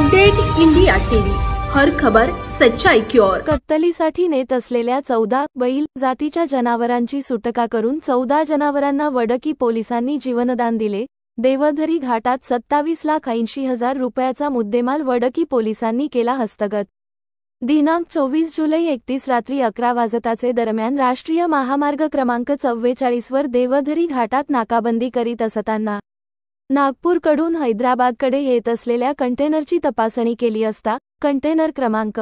Update India TV, हर खबर सच्चाई की ओर। कत्तलीसाठी नेत असलेल्या 14 बैल जातीच्या जनावरांची सुटका करून 14 जनावरांना वडकी पोलिसांनी जीवनदान दिले। देवधरी घाटात 27,80,000 रुपयाचा मुद्देमाल वडकी पोलिसांनी केला हस्तगत। दिनांक 24 जुलै 31 रात्री 11 वाजताचे दरम्यान राष्ट्रीय महामार्ग क्रमांक 44 वर देवधरी घाटात नाकाबंदी करीत असताना नागपूरकडून हैदराबादकडे येत असलेल्या कंटेनरची तपासणी केली असता कंटेनर क्रमांक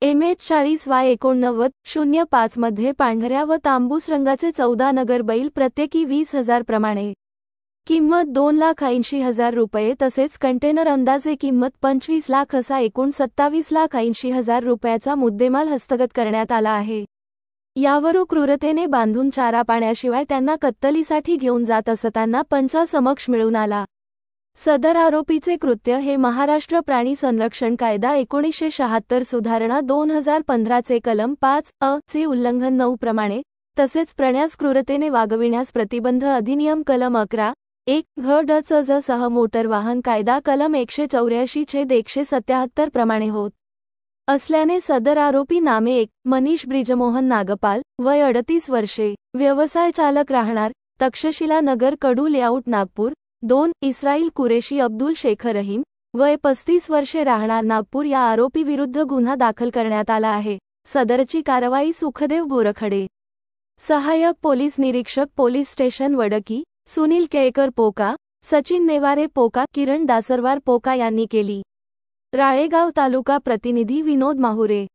MH40Y8905 मध्ये पांढऱ्या व तांबूस रंगाचे 14 नगर बैल प्रत्येकी 20,000 प्रमाणे किंमत 2,80,000 रुपये तसेच कंटेनर अंदाजे किंमत 25 लाख असा एकूण 27,80,000 रुपयाचा मुद्देमाल हस्तगत करण्यात आला आहे। यावर क्रूरतेने बांधून चारा पाण्याशिवाय त्यांना कत्तलीसाठी घेऊन जात असताना पंचासमक्ष मिळून आला। सदर आरोपीचे कृत्य हे महाराष्ट्र प्राणी संरक्षण कायदा 1976 सुधारणा 2015 चे कलम 5(अ) चे उल्लंघन 9 प्रमाणे तसेच प्रण्यास क्रूरतेने वागविण्यास प्रतिबंध अधिनियम कलम 11(1) घ ड च ज सह मोटर वाहन कायदा कलम 184/177 प्रमाणे होत असल्याने सदर आरोपी नामे 1 मनीष ब्रिजमोहन नागपाल वय 38 वर्षे व्यवसाय चालक राहणार तक्षशिला नगर कडू लेआउट नागपूर 2 इस्राईल कुरेशी अब्दुल शेख रहीम वय 35 वर्षे राहणार नागपूर या आरोपी विरुद्ध गुन्हा दाखल करण्यात आला आहे। सदरची कारवाई सुखदेव बोरखडे सहाय्यक पोलीस निरीक्षक पोलीस स्टेशन वडकी सुनील केळकर पोका सचिन नेवारे पोका किरण दासरवार पोका यांनी केली। राळेगाव तालुका प्रतिनिधी विनोद माहुरे।